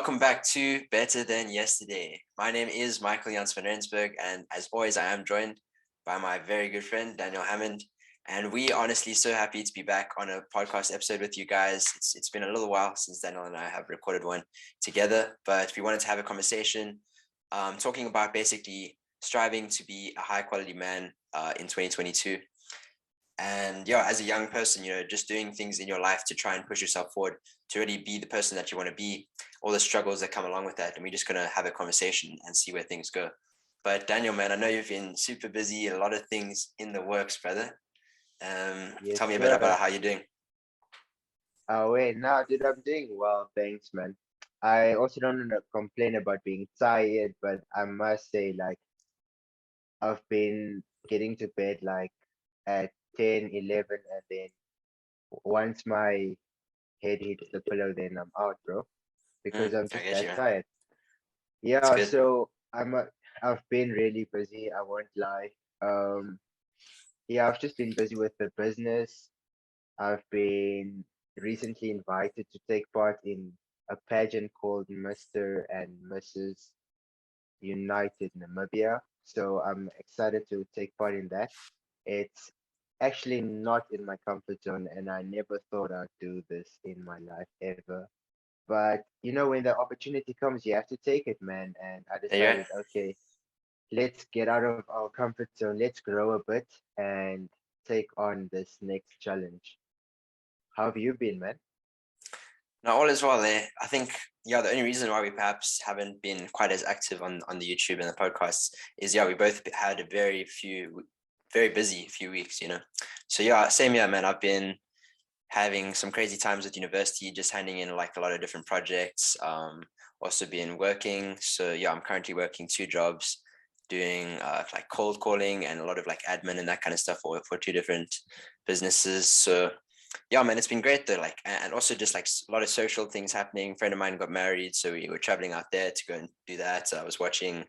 welcome back to Better Than Yesterday. My name is Michael Jans van Rensburg, and as always, I am joined by my very good friend, Daniel Hammond. And we honestly so happy to be back on a podcast episode with you guys. It's been a little while since Daniel and I have recorded one together, but we wanted to have a conversation talking about basically striving to be a high quality man in 2022. And yeah, as a young person, just doing things in your life to try and push yourself forward to really be the person that you want to be, all the struggles that come along with that. And we're just going to have a conversation and see where things go. But Daniel, man, I know you've been super busy, a lot of things in the works, brother. Yes, Tell me a bit about sir. how you're doing. Oh, wait, no, dude, I'm doing well, thanks, man. I also don't want to complain about being tired, but I must say, like, I've been getting to bed like at 10, 11, and then once my head hits the pillow, then I'm out, bro, because I'm I just get you, that man. tired. It's Yeah, good. so I've been really busy, I won't lie. Um, yeah, I've just been busy with the business. I've been recently invited to take part in a pageant called Mr. and Mrs. United Namibia. So I'm excited to take part in that. It's actually not in my comfort zone, and I never thought I'd do this in my life ever. But when the opportunity comes, you have to take it, man. And I There you go. decided, okay, let's get out of our comfort zone, let's grow a bit and take on this next challenge. How have you been, man? Now, all is well there. I think, yeah, the only reason why we perhaps haven't been quite as active on the YouTube and the podcasts is, yeah, we both had a very busy few weeks. So, yeah, same here, man. I've been having some crazy times at university, just handing in like a lot of different projects. Also been working. So, yeah, I'm currently working two jobs, doing like cold calling and a lot of like admin and that kind of stuff for two different businesses. So, yeah, man, it's been great though. Like, and also just like a lot of social things happening. A friend of mine got married, so we were traveling out there to go and do that. I was watching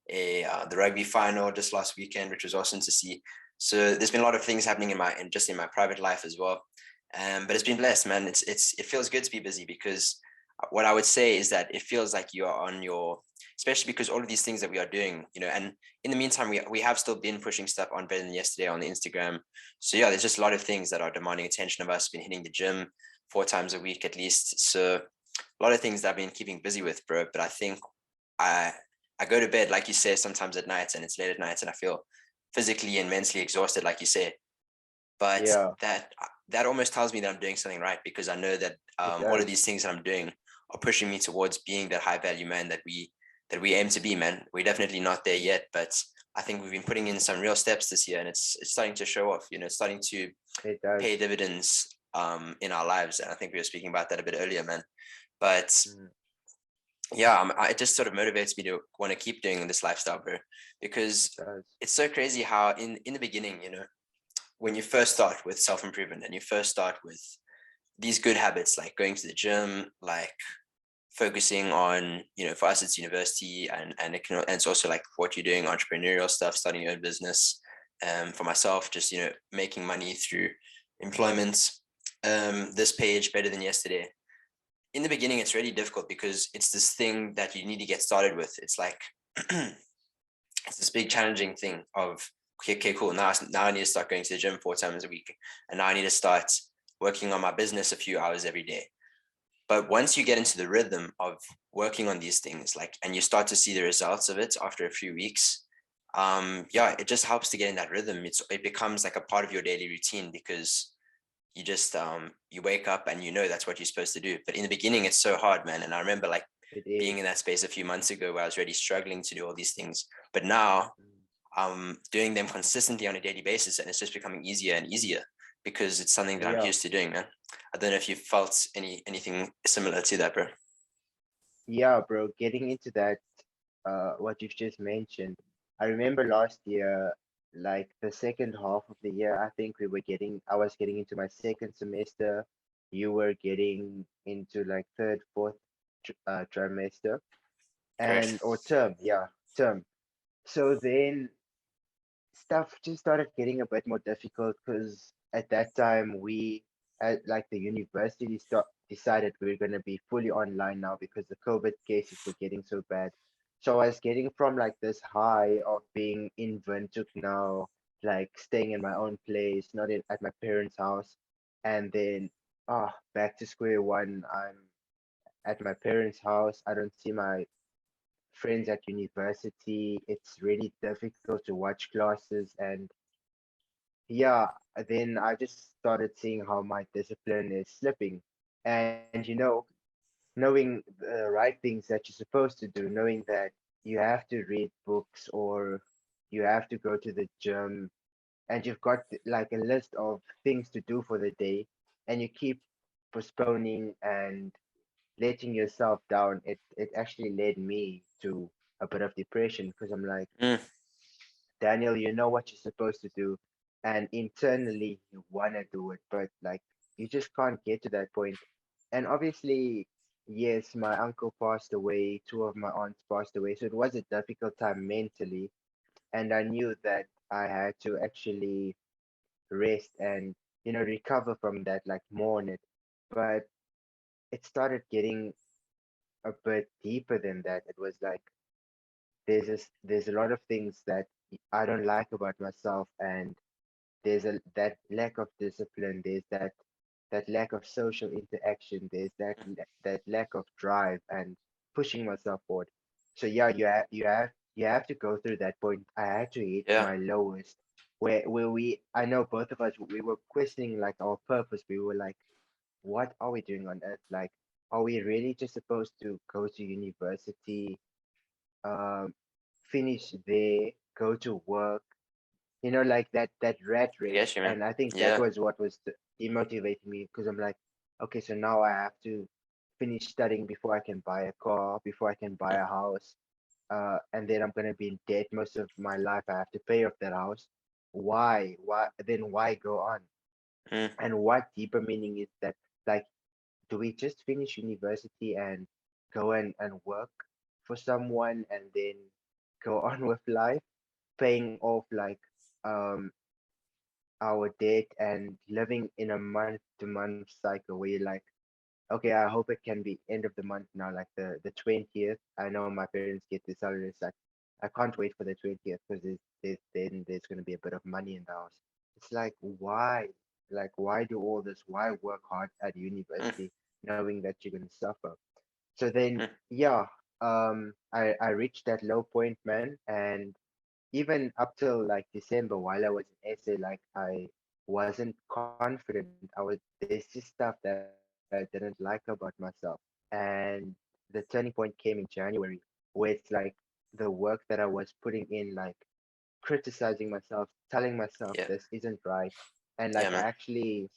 the rugby final just last weekend, which was awesome to see. So there's been a lot of things happening in my private life as well. But it's been blessed, man. It feels good to be busy because what I would say is that it feels like you are on your, especially because all of these things that we are doing, and in the meantime, we have still been pushing stuff on Better Than Yesterday on the Instagram. So yeah, there's just a lot of things that are demanding attention of us. Been hitting the gym 4 times a week at least. So a lot of things that I've been keeping busy with, bro. But I think I I go to bed, like you say, sometimes at night and it's late at night and I feel physically and mentally exhausted, like you say. But Yeah, that almost tells me that I'm doing something right because I know that it all of does. these things that I'm doing are pushing me towards being that high value man that we aim to be, man. We're definitely not there yet, but I think we've been putting in some real steps this year and it's starting to show off, it's starting to It pay does. dividends in our lives. And I think we were speaking about that a bit earlier, man. But Mm, yeah, it just sort of motivates me to want to keep doing this lifestyle, bro, it because does. it's so crazy how in the beginning, when you first start with self-improvement and you first start with these good habits like going to the gym, like focusing on, for us it's university and and it's also like what you're doing, entrepreneurial stuff, starting your own business. For myself, just making money through employment. This page Better Than Yesterday. In the beginning, it's really difficult because it's this thing that you need to get started with. It's like it's this big challenging thing of okay, cool. Now I need to start going to the gym 4 times a week, and now I need to start working on my business a few hours every day. But once you get into the rhythm of working on these things, like, and you start to see the results of it after a few weeks, yeah, it just helps to get in that rhythm. It becomes like a part of your daily routine because you just you wake up and that's what you're supposed to do. But in the beginning, it's so hard, man. And I remember like It being in is. that space a few months ago where I was really struggling to do all these things. But now Mm, I'm doing them consistently on a daily basis, and it's just becoming easier and easier because it's something that I'm yeah, used to doing, man. I don't know if you felt anything similar to that, bro. yeah, bro. Getting into that, what you've just mentioned. I remember last year, like the second half of the year, I think I was getting into my second semester. You were getting into like third, fourth, trimester Correct. or term. Yeah, term. So then stuff just started getting a bit more difficult because at that time we at like the university decided we're going to be fully online now because the COVID cases were getting so bad. So I was getting from like this high of being in Windhoek now, like staying in my own place, not at my parents' house, and then back to square one. I'm at my parents' house. I don't see my friends at university. It's really difficult to watch classes, and yeah, then I just started seeing how my discipline is slipping. And knowing the right things that you're supposed to do, knowing that you have to read books or you have to go to the gym, and you've got like a list of things to do for the day, and you keep postponing and letting yourself down, it actually led me to a bit of depression because I'm like, Mm, Daniel, you know what you're supposed to do, and internally you want to do it, but like you just can't get to that point. And obviously, yes, my uncle passed away, two of my aunts passed away, so it was a difficult time mentally, and I knew that I had to actually rest and recover from that, like mourn it. But it started getting a bit deeper than that. It was like there's a lot of things that I don't like about myself, and there's a that lack of discipline. There's that lack of social interaction. There's that lack of drive and pushing myself forward. So yeah, you have to go through that point. I had to hit yeah, my lowest, where I know both of us, we were questioning like our purpose. We were like, what are we doing on earth? Like, are we really just supposed to go to university, um, finish there, go to work, like that rat I race? guess you, man. And I think that Yeah. was what was demotivating me because I'm like, okay, so now I have to finish studying before I can buy a car, before I can buy Mm, a house, and then I'm gonna be in debt most of my life. I have to pay off that house. Why? Then why go on? mm, And what deeper meaning is that? Like, do we just finish university and go and work for someone and then go on with life, paying off like um our debt and living in a month to month cycle where you're like, okay, I hope it can be end of the month now, like the 20th. I know my parents get their salary. It's like I can't wait for the 20th because there's gonna be a bit of money in the house. It's like why? Like why do all this? Why work hard at mm, university knowing that you're gonna suffer? So then mm. yeah, I reached that low point, man, and even up till like December while I was in essay, like I wasn't confident. There's just stuff that I didn't like about myself. And the turning point came in January, where it's like the work that I was putting in, like criticizing myself, telling myself Yeah, this isn't right. And yeah, like I man. actually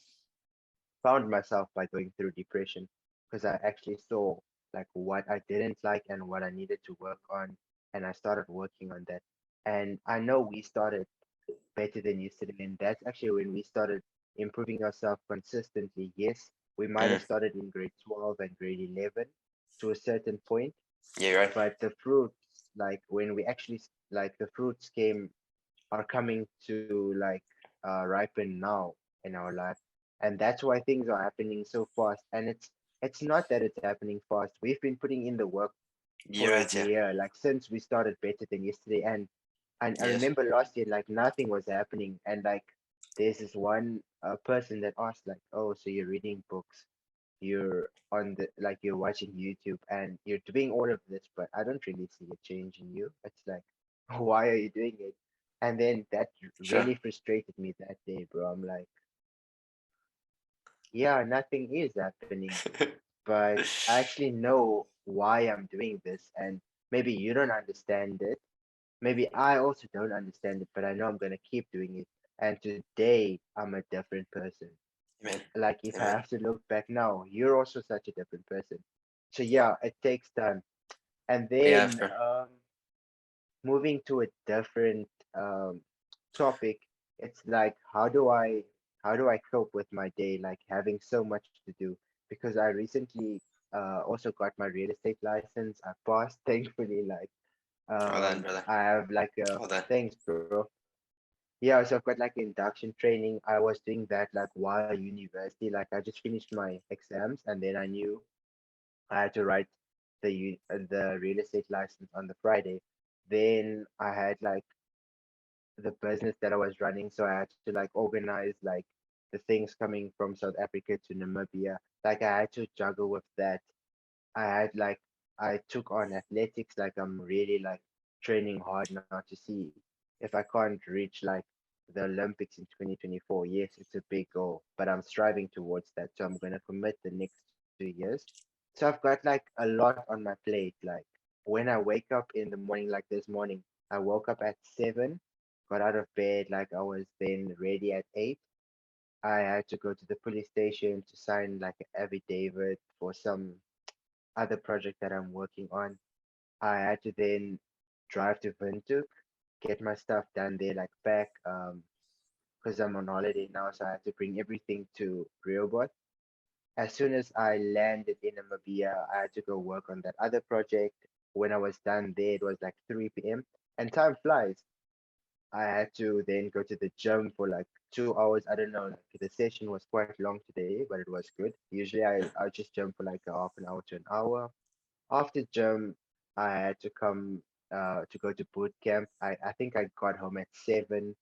found myself by going through depression because I actually saw like what I didn't like and what I needed to work on. And I started working on that. And I know we started better than yesterday. And that's actually when we started improving ourselves consistently. Yes, we might Mm, have started in grade 12 and grade 11 to a certain point, yeah, you're right. but the fruits, like when we actually, like the fruits are coming to like ripen now in our life. And that's why things are happening so fast. And it's not that it's happening fast. We've been putting in the work You're for a right. Yeah. year, like since we started better than yesterday. And I Yes. remember last year, like nothing was happening. And like there's this one person that asked, like, oh, so you're reading books, you're on the like you're watching YouTube and you're doing all of this, but I don't really see a change in you. It's like, why are you doing it? And then that Sure. really frustrated me that day, bro. I'm like, yeah, nothing is happening, but I actually know why I'm doing this, and maybe you don't understand it. Maybe I also don't understand it, but I know I'm gonna keep doing it. And today I'm a different person. Amen. Like if I Amen. have to look back now, you're also such a different person. So yeah, it takes time. And Yeah, then sure. moving to a different topic, it's like how do I cope with my day, like having so much to do? Because I recently also got my real estate license. I passed, thankfully. Like Well done, brother. I have like Well done. thanks, bro. Yeah, so I've got like induction training. I was doing that like while university. Like I just finished my exams and then I knew I had to write the real estate license on the Friday. Then I had like the business that I was running, so I had to like organize like the things coming from South Africa to Namibia. Like I had to juggle with that. I had like I took on athletics, like I'm really like training hard now to see if I can't reach like the Olympics in 2024. Yes, it's a big goal, but I'm striving towards that. So I'm gonna commit the next 2 years. So I've got like a lot on my plate. Like when I wake up in the morning, like this morning, I woke up at 7, got out of bed, like I was then ready at 8. I had to go to the police station to sign like an affidavit for some other project that I'm working on. I had to then drive to Windhoek, get my stuff done there, like back, because I'm on holiday now, so I had to bring everything to Rehoboth. As soon as I landed in Namibia, I had to go work on that other project. When I was done there, it was like 3 p.m. And time flies. I had to then go to the gym for like 2 hours. I don't know, like the session was quite long today, but it was good. Usually I just jump for like a half an hour to an hour. After gym, I had to come to go to boot camp. I think I got home at 7.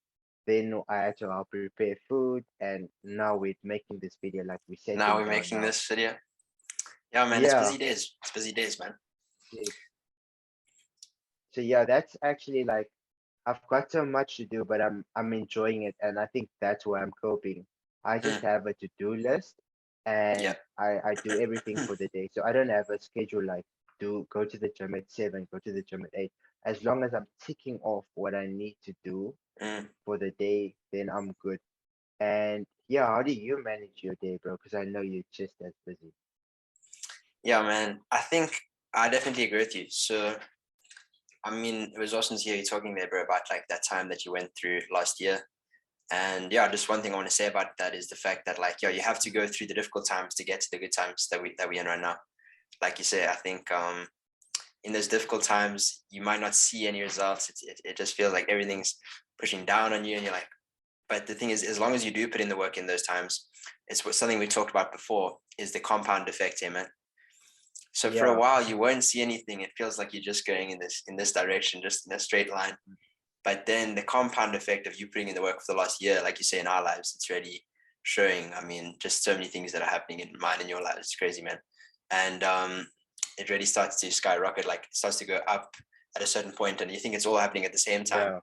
Then I had to help prepare food, and now we're making this video like we're Now settling we're down making now. this video. Yeah, man, it's Yeah, busy days. It's busy days, man. yeah. So yeah, that's actually like I've got so much to do, but I'm enjoying it, and I think that's why I'm coping. I just Mm, have a to-do list, yeah. and I do everything for the day. So I don't have a schedule like do go to the gym at 7, go to the gym at 8. As long as I'm ticking off what I need to do Mm, for the day, then I'm good. And yeah, how do you manage your day, bro? Because I know you're just as busy. yeah, man. I think I definitely agree with you. So, I mean, it was awesome to hear you talking there, bro, about like that time that you went through last year. And yeah, just one thing I want to say about that is the fact that like, yeah, you have to go through the difficult times to get to the good times that we in right now. Like you say, I think in those difficult times, you might not see any results. It just feels like everything's pushing down on you, and you're like, but the thing is, as long as you do put in the work in those times, it's what something we talked about before is the compound effect, man. So for a Yeah, while, you won't see anything. It feels like you're just going in this direction, just in a straight line. But then the compound effect of you putting in the work for the last year, like you say in our lives, it's really showing. I mean, just so many things that are happening in mine and your lives. It's crazy, man. And it really starts to skyrocket, like it starts to go up at a certain point, and you think it's all happening at the same time. yeah.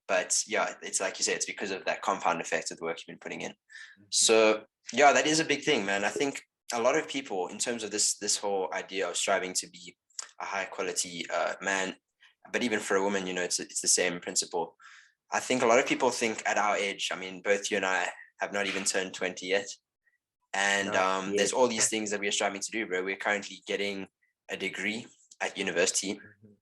But yeah, it's like you say, it's because of that compound effect of the work you've been putting in. Mhm. So yeah, that is a big thing, man. I think a lot of people, in terms of this whole idea of striving to be a high quality man, but even for a woman, it's the same principle. I think a lot of people think at our age, I mean, both you and I have not even turned 20 yet. And Not there's yet. all these things that we're striving to do, bro. We're currently getting a degree at university. Mhm.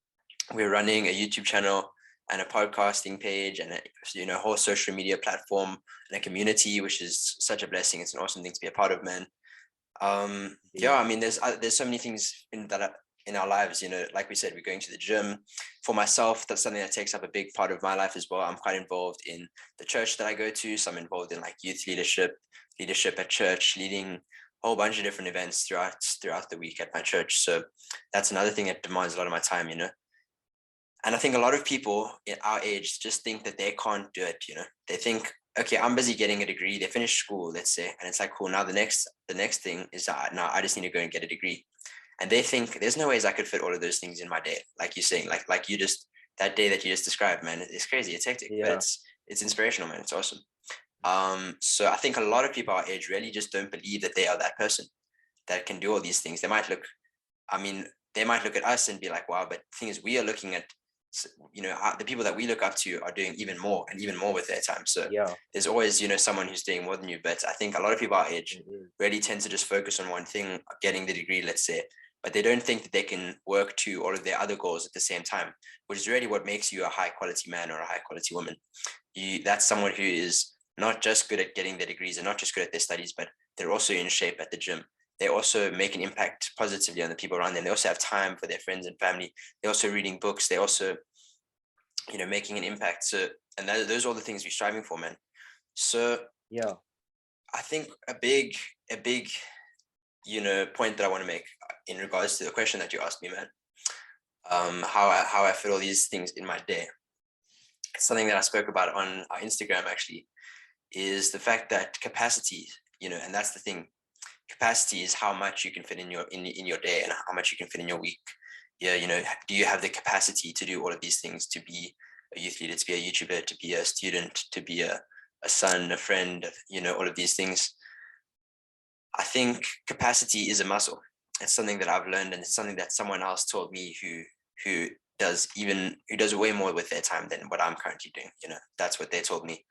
We're running a YouTube channel and a podcasting page and a whole social media platform and a community, which is such a blessing. It's an awesome thing to be a part of, man. Yeah, Indeed. I mean, there's so many things in our lives. Like we said, we're going to the gym. For myself, that's something that takes up a big part of my life as well. I'm quite involved in the church that I go to, so I'm involved in like youth leadership at church, leading a whole bunch of different events throughout the week at my church. So that's another thing that demands a lot of my time. And I think a lot of people in our age just think that they can't do it. They think, okay, I'm busy getting a degree. They finish school, let's say, and it's like, cool. Now the next thing is that now I just need to go and get a degree. And they think there's no ways I could fit all of those things in my day. Like you're saying, like you just that day that you just described, man, it's crazy, it's hectic, but Yeah. it's inspirational, man. It's awesome. So I think a lot of people our age really just don't believe that they are that person that can do all these things. I mean, they might look at us and be like, wow, but the thing is, we are looking at, the people that we look up to are doing even more and even more with their time. So Yeah. there's always, someone who's doing more than you. But I think a lot of people our age It is. really tend to just focus on one thing, getting the degree, let's say, but they don't think that they can work to all of their other goals at the same time, which is really what makes you a high quality man or a high quality woman. That's someone who is not just good at getting their degrees and not just good at their studies, but they're also in shape at the gym. They also make an impact positively on the people around them. They also have time for their friends and family. They're also reading books. They also making an impact. So, and those are all the things we're striving for, man. So Yeah, I think a big point that I want to make in regards to the question that you asked me, man. How I fit all these things in my day. Something that I spoke about on our Instagram actually is the fact that capacity, and that's the thing. Capacity is how much you can fit in your day and how much you can fit in your week. Yeah, do you have the capacity to do all of these things, to be a youth leader, to be a YouTuber, to be a student, to be a son, a friend, all of these things. I think capacity is a muscle. It's something that I've learned, and it's something that someone else told me who does way more with their time than what I'm currently doing. That's what they told me.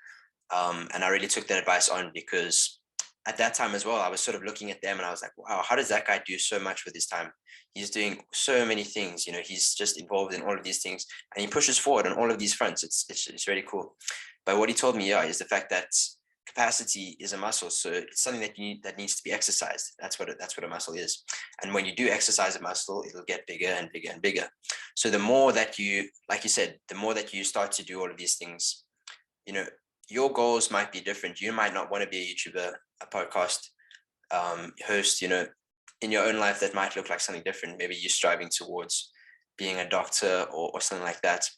And I really took that advice on, because at that time as well, I was sort of looking at them and I was like, wow, how does that guy do so much with his time? He's doing so many things, he's just involved in all of these things, and he pushes forward on all of these fronts. It's really cool. But what he told me, yeah, is the fact that capacity is a muscle. So it's something that needs to be exercised. That's what a muscle is. And when you do exercise a muscle, it'll get bigger and bigger and bigger. So the more that you, like you said, the more that you start to do all of these things, you know, your goals might be different. You might not want to be a YouTuber, a podcast host, in your own life that might look like something different. Maybe you're striving towards being a doctor, or something like that.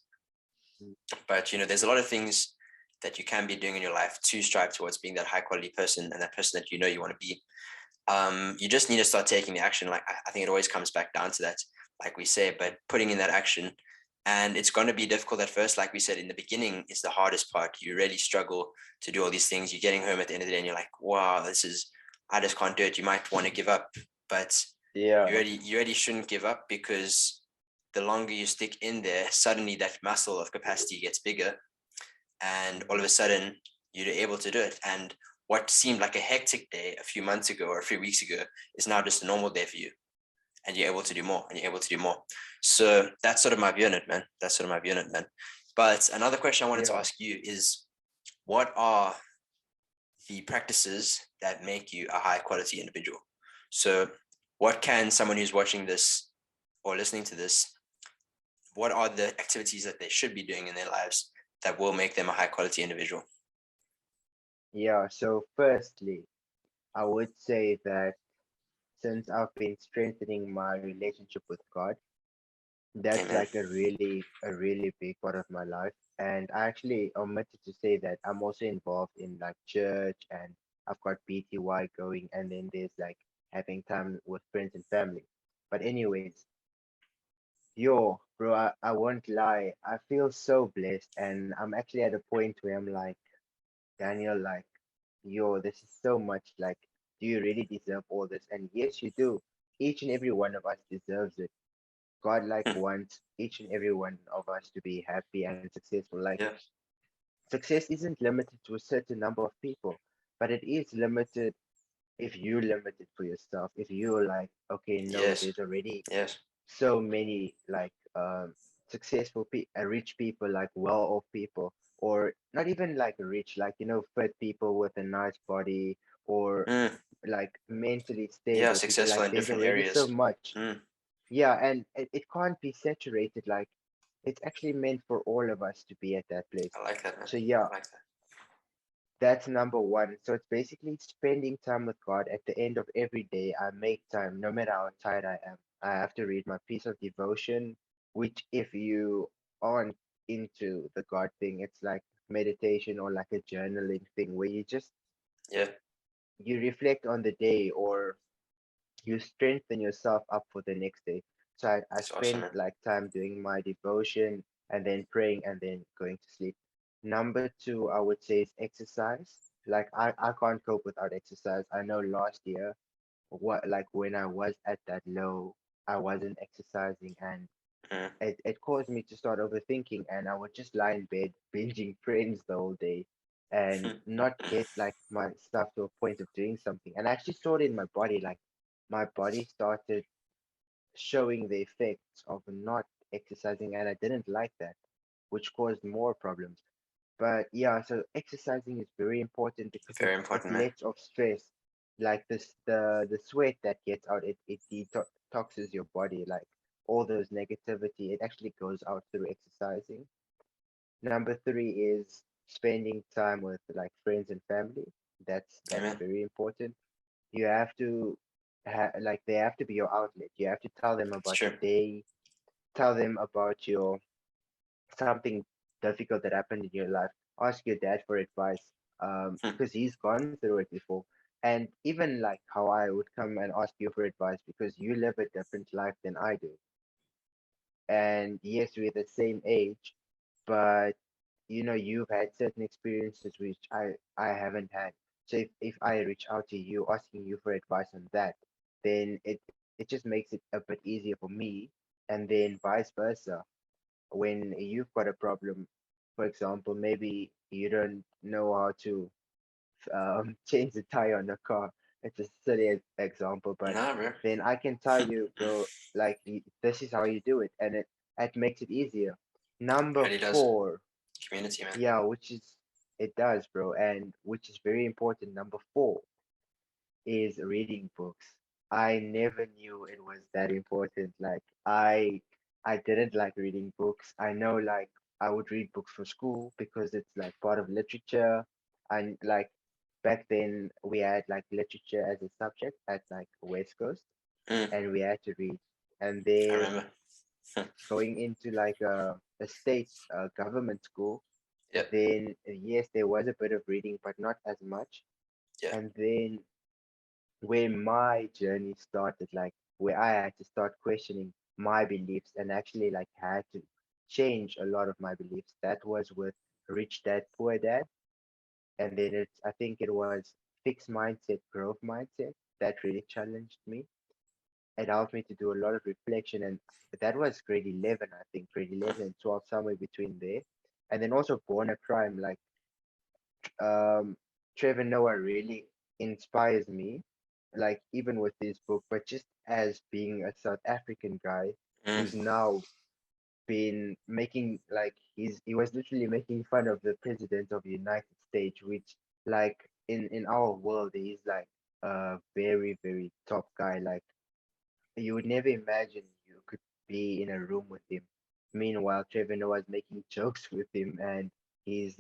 But there's a lot of things that you can be doing in your life to strive towards being that high quality person, and that person that you want to be. You just need to start taking the action. Like, I think it always comes back down to that, like we say, but putting in that action. And it's going to be difficult at first. Like we said, in the beginning is the hardest part. You really struggle to do all these things. You're getting home at the end of the day and you're like, wow, I just can't do it. You might want to give up, but yeah, you really shouldn't give up, because the longer you stick in there, suddenly that muscle of capacity gets bigger, and all of a sudden you're able to do it. And what seemed like a hectic day a few months ago or a few weeks ago is now just a normal day for you, and you're able to do more, and you're able to do more. So that's sort of my view on it, man. That's sort of my view on it, man. But another question I wanted to yeah, ask you is, what are the practices that make you a high quality individual? So what can someone who's watching this or listening to this, what are the activities that they should be doing in their lives that will make them a high quality individual? yeah. So firstly, I would say that since I've been strengthening my relationship with God, that's Amen. like a really big part of my life. And I actually omitted to say that I'm also involved in like church, and I've got BTY going, and then there's like having time with friends and family. But anyways, yo, bro, I won't lie. I feel so blessed, and I'm actually at a point where I'm like, Daniel, like, yo, this is so much. Like, do you really deserve all this? And yes, you do. Each and every one of us deserves it. God like Hmm. wants each and every one of us to be happy and successful. Like Yeah. success isn't limited to a certain number of people, but it is limited if you limit it for yourself. If you're like, okay, no, Yes. there's already Yes. so many like successful rich people, like well-off people, or not even like rich, like fit people with a nice body, or Mm. like mentally Yeah. stable people. Successful Like in there's different already so areas. much. Mm. Yeah, and it can't be saturated. Like it's actually meant for all of us to be at that place. I like that, man. So yeah, I like that. that's number one. So it's basically spending time with God. At the end of every day, I make time, no matter how tired I am. I have to read my piece of devotion, which if you aren't into the God thing, it's like meditation or like a journaling thing where Yeah. you reflect on the day, or you strengthen yourself up for the next day. So I It's awesome, spend man. like time doing my devotion and then praying and then going to sleep. Number two, I would say is exercise. Like I can't cope without exercise. I know last year, what like when I was at that low, I wasn't exercising, and Mm. it caused me to start overthinking, and I would just lie in bed binging Friends the whole day and not get like my stuff to a point of doing something. And I actually saw it in my body, like my body started showing the effects of not exercising, and I didn't like that, which caused more problems. But yeah, so exercising is very important because Very it important, man. lets off stress. Like this, the sweat that gets out, it detoxes your body. Like all those negativity, it actually goes out through exercising. Number three is spending time with like friends and family. That's Amen. very important. You have to like they have to be your outlet. You have to tell them It's about true. your day, tell them about your something difficult that happened in your life. Ask your dad for advice, Hmm. because he's gone through it before. And even like how I would come and ask you for advice because you live a different life than I do. And yes, we're the same age, but you've had certain experiences which I haven't had. So if I reach out to you asking you for advice on that, then it just makes it a bit easier for me, and then vice versa. When you've got a problem, for example, maybe you don't know how to change the tire on the car. It's a silly example, but Nah, bro. then I can tell you, bro, like this is how you do it, and it makes it easier. Number Really does. four, Community, man. yeah, which is it does, bro, and which is very important. Number four is reading books. I never knew it was that important. Like I didn't like reading books. I know like I would read books for school because it's like part of literature, and like back then we had like literature as a subject at like West Coast, Mm, and we had to read. And I then remember. Hmm. going into like a state government school, Yep. then yes, there was a bit of reading, but not as much. Yeah. And then where my journey started, like where I had to start questioning my beliefs and actually like had to change a lot of my beliefs. That was with Rich Dad Poor Dad. And then I think it was fixed mindset, growth mindset that really challenged me. It helped me to do a lot of reflection. And that was grade 11, I think, grade Mm, 11 and 12, somewhere between there. And then also Born a Crime, like um, Trevor Noah really inspires me, like even with this book, but just as being a South African guy mm, who's now been making like he was literally making fun of the president of the United States, which like in our world he's like a very very top guy. Like you would never imagine you could be in a room with him. Meanwhile, Trevor Noah's making jokes with him, and he's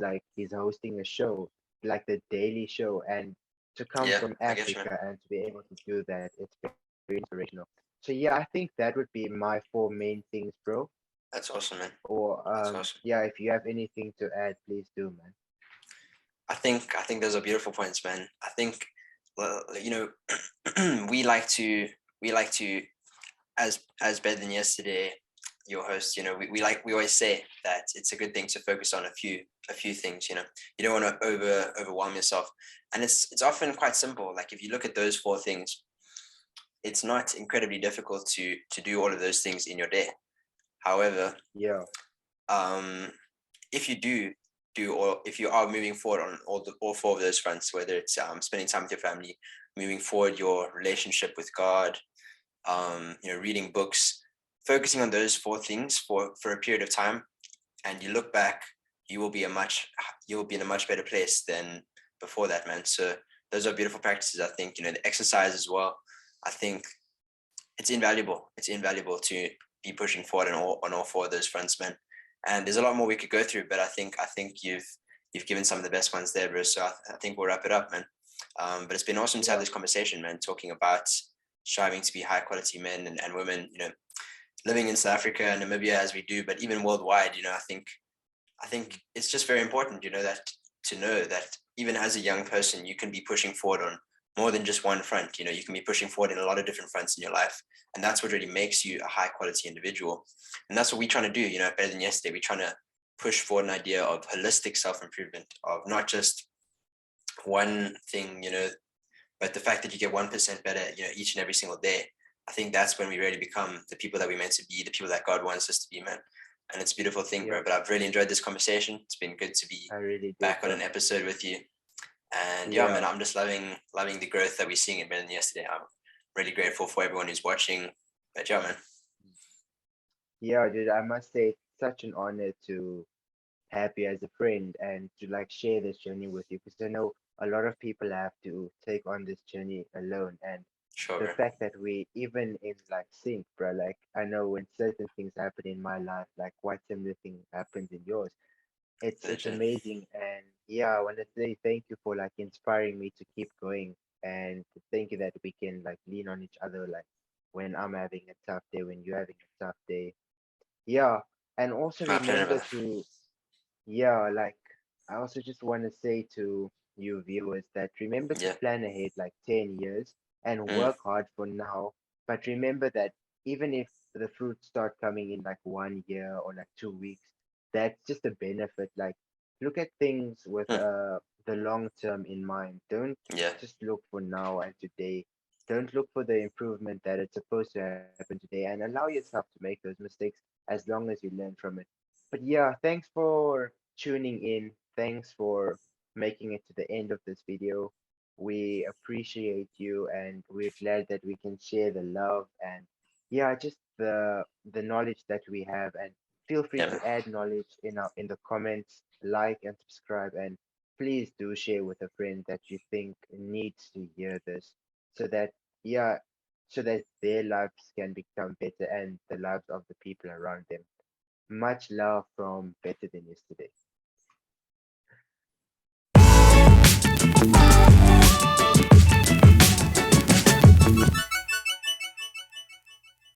hosting a show, like the Daily Show, and to come yeah, from I get you, man. Africa and to be able to do that, it's very inspirational. So yeah, I think that would be my four main things, bro. That's awesome, man. Or That's awesome. yeah, if you have anything to add, please do, man. I think those are beautiful points, man. I think, well, we like to we like to as better than yesterday, your host. We always say that it's a good thing to focus on a few things. You don't want to overwhelm yourself, and it's often quite simple. Like if you look at those four things, it's not incredibly difficult to do all of those things in your day. However, Yeah, um, if you do or if you are moving forward on all four of those fronts, whether it's spending time with your family, moving forward your relationship with God, reading books, focusing on those four things for a period of time, and you look back, you will be in a much better place than before that, man. So those are beautiful practices. I think the exercise as well. I think it's invaluable. It's invaluable to be pushing forward on all four of those fronts, man. And there's a lot more we could go through, but I think you've given some of the best ones there, bro. So I think we'll wrap it up, man. But it's been awesome to have yeah, this conversation, man, talking about striving to be high quality men and women, living in South Africa and Namibia as we do, but even worldwide, I think it's just very important, that to know that even as a young person, you can be pushing forward on more than just one front. You can be pushing forward in a lot of different fronts in your life. And that's what really makes you a high quality individual. And that's what we're trying to do, better than yesterday. We're trying to push forward an idea of holistic self improvement, of not just one thing, but the fact that you get 1% better, each and every single day. I think that's when we really become the people that we're meant to be, the people that God wants us to be, man. And it's a beautiful thing, yeah. bro. But I've really enjoyed this conversation. It's been good to be I really did, back on bro. an episode with you. And yeah, man, Yeah, I'm just loving the growth that we're seeing in better than yesterday. I'm really grateful for everyone who's watching. But yeah, man. yeah, dude. I must say, it's such an honor to have you as a friend and to like share this journey with you because I know a lot of people have to take on this journey alone. And Sure, the bro. fact that we even in like sync, bro, like I know when certain things happen in my life, like quite similar thing happens in yours. It's Legend. amazing, and yeah, I want to say thank you for like inspiring me to keep going, and thank you that we can like lean on each other, like when I'm having a tough day, when you're having a tough day. Yeah, and also My pleasure, remember brother. to, yeah, like I also just want to say to you viewers that remember to Yeah. plan ahead like 10 years and Mm, work hard for now. But remember that even if the fruits start coming in like 1 year or like 2 weeks, that's just a benefit. Like look at things with mm, the long term in mind. Don't yeah. just look for now and today. Don't look for the improvement that it's supposed to happen today and allow yourself to make those mistakes as long as you learn from it. But yeah, thanks for tuning in. Thanks for making it to the end of this video. We appreciate you and we're glad that we can share the love and yeah, just the knowledge that we have and feel free Yeah, man. to add knowledge in the comments, like and subscribe and please do share with a friend that you think needs to hear this so that yeah, so that their lives can become better and the lives of the people around them. Much love from Better Than Yesterday.